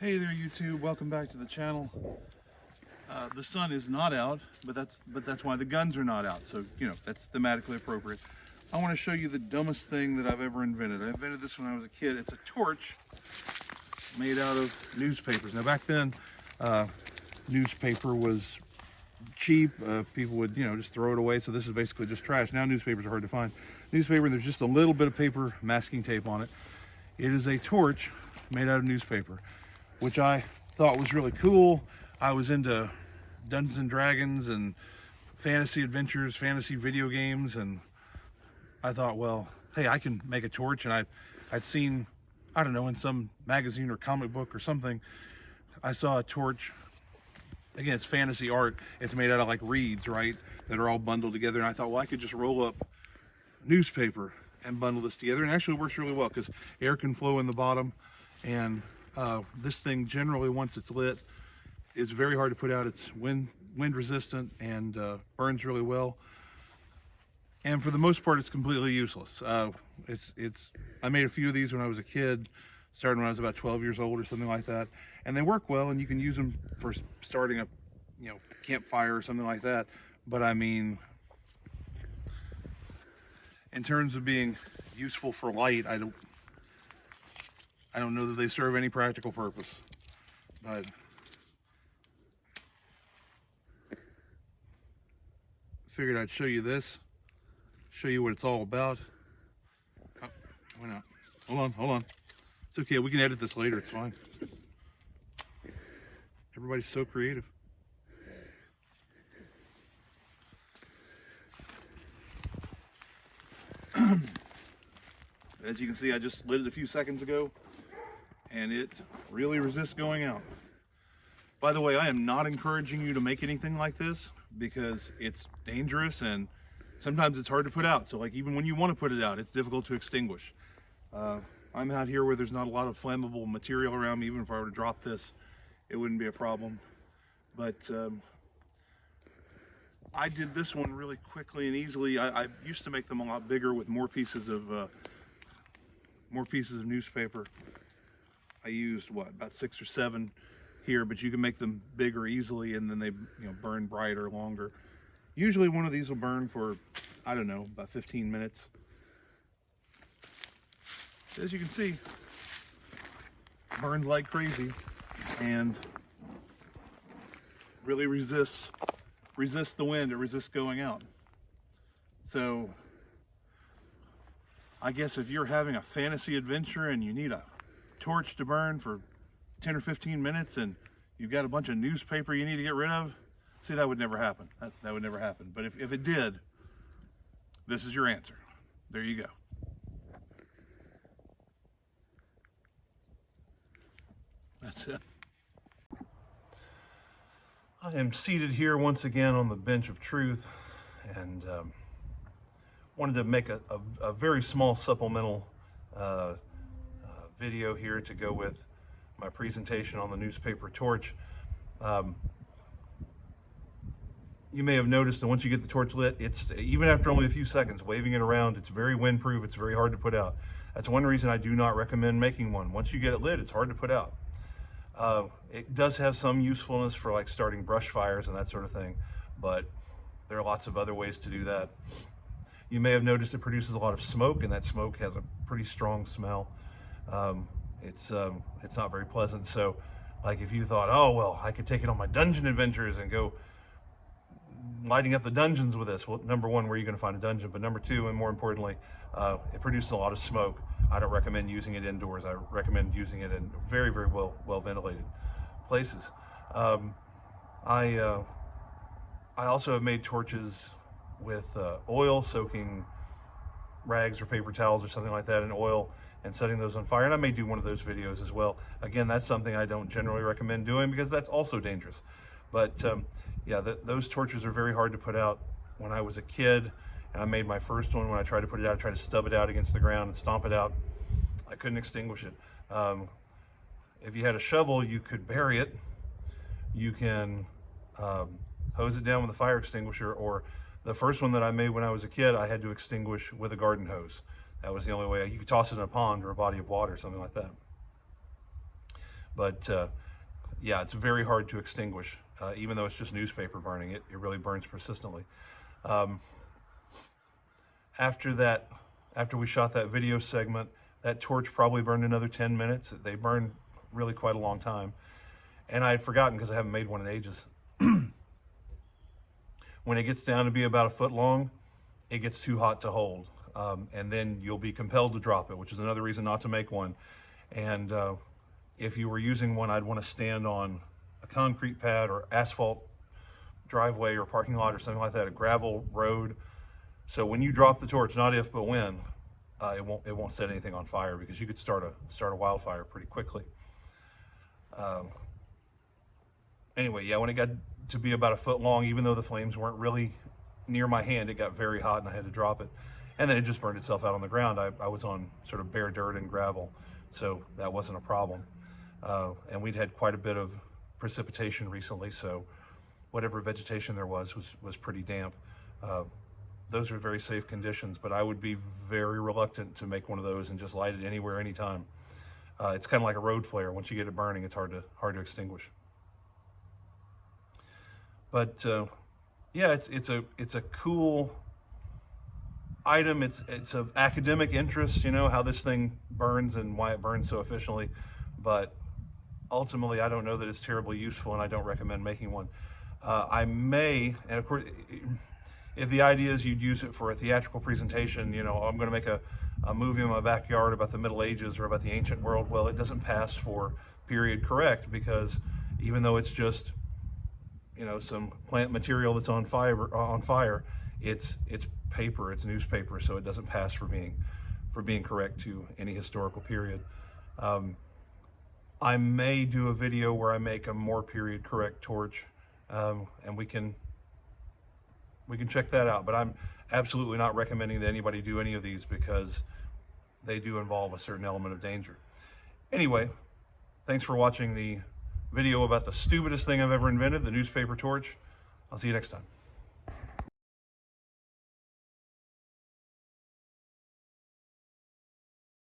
Hey there YouTube, welcome back to the channel. The sun is not out, but that's why the guns are not out, so you know that's thematically appropriate. I want to show you the dumbest thing that I've ever invented. I invented this when I was a kid. It's a torch made out of newspapers. Now back then newspaper was cheap. People would just throw it away, so this is basically just trash. Now newspapers are hard to find. Newspaper, there's just a little bit of paper masking tape on it. It is a torch made out of newspaper, which I thought was really cool. I was into Dungeons and Dragons and fantasy adventures, fantasy video games, and I thought, well, hey, I can make a torch. And I'd seen, I don't know, in some magazine or comic book or something, I saw a torch. Again, it's fantasy art. It's made out of like reeds, right, that are all bundled together. And I thought, well, I could just roll up newspaper and bundle this together. And it actually works really well because air can flow in the bottom. And this thing generally, once it's lit, is very hard to put out. It's wind resistant and burns really well. And for the most part, it's completely useless. I made a few of these when I was a kid, starting when I was about 12 years old or something like that. And they work well, and you can use them for starting a campfire or something like that. But I mean, in terms of being useful for light, I don't know that they serve any practical purpose. But figured I'd show you this, show you what it's all about. Oh, why not? Hold on. It's okay, we can edit this later, it's fine. Everybody's so creative. As you can see, I just lit it a few seconds ago, and it really resists going out. By the way, I am not encouraging you to make anything like this because it's dangerous and sometimes it's hard to put out. So like even when you want to put it out, it's difficult to extinguish. I'm out here where there's not a lot of flammable material around me. Even if I were to drop this, it wouldn't be a problem. But I did this one really quickly and easily. I used to make them a lot bigger with more pieces of newspaper. I used about 6 or 7 here, but you can make them bigger easily, and then they burn brighter, longer. Usually one of these will burn for, I don't know, about 15 minutes. As you can see, burns like crazy and really resists the wind. It resists going out. So I guess if you're having a fantasy adventure and you need a torch to burn for 10 or 15 minutes and you've got a bunch of newspaper you need to get rid of, see, that would never happen. That would never happen. But if it did, this is your answer. There you go. That's it. I am seated here once again on the bench of truth, and wanted to make a very small supplemental video here to go with my presentation on the newspaper torch. You may have noticed that once you get the torch lit, it's, even after only a few seconds, waving it around, it's very windproof, it's very hard to put out. That's one reason I do not recommend making one. Once you get it lit, it's hard to put out. It does have some usefulness for like starting brush fires and that sort of thing, but there are lots of other ways to do that. You may have noticed it produces a lot of smoke, and that smoke has a pretty strong smell. It's not very pleasant. So like if you thought, oh well, I could take it on my dungeon adventures and go lighting up the dungeons with this, well, number one, where are you going to find a dungeon? But number two, and more importantly, it produces a lot of smoke. I don't recommend using it indoors. I recommend using it in very, very well ventilated places. I also have made torches with oil, soaking rags or paper towels or something like that in oil and setting those on fire. And I may do one of those videos as well. Again, that's something I don't generally recommend doing because that's also dangerous. But yeah, those torches are very hard to put out. When I was a kid and I made my first one, when I tried to put it out, I tried to stub it out against the ground and stomp it out. I couldn't extinguish it. If you had a shovel, you could bury it. You can hose it down with a fire extinguisher, or the first one that I made when I was a kid, I had to extinguish with a garden hose. That was the only way. You could toss it in a pond or a body of water, something like that. But yeah, it's very hard to extinguish. Even though it's just newspaper burning, it really burns persistently. After we shot that video segment, that torch probably burned another 10 minutes. They burned really quite a long time. And I had forgotten because I haven't made one in ages. When it gets down to be about a foot long, it gets too hot to hold. And then you'll be compelled to drop it, which is another reason not to make one. And if you were using one, I'd want to stand on a concrete pad or asphalt driveway or parking lot or something like that, a gravel road. So when you drop the torch, not if but when, it won't set anything on fire, because you could start a wildfire pretty quickly. Anyway, yeah, when it got to be about a foot long, even though the flames weren't really near my hand, it got very hot and I had to drop it. And then it just burned itself out on the ground. I was on sort of bare dirt and gravel, so that wasn't a problem. And we'd had quite a bit of precipitation recently, so whatever vegetation there was pretty damp. Those are very safe conditions, but I would be very reluctant to make one of those and just light it anywhere, anytime. It's kind of like a road flare. Once you get it burning, it's hard to extinguish. But yeah, it's a cool item. It's of academic interest, you know, how this thing burns and why it burns so efficiently. But ultimately, I don't know that it's terribly useful, and I don't recommend making one. I may, and of course, if the idea is you'd use it for a theatrical presentation, you know, I'm going to make a movie in my backyard about the Middle Ages or about the ancient world, well, it doesn't pass for period correct, because even though it's just, you know, some plant material that's on fire, it's paper, it's newspaper, so it doesn't pass for being correct to any historical period. I may do a video where I make a more period correct torch, and we can check that out. But I'm absolutely not recommending that anybody do any of these, because they do involve a certain element of danger. Anyway, thanks for watching the video about the stupidest thing I've ever invented, the newspaper torch. I'll see you next time.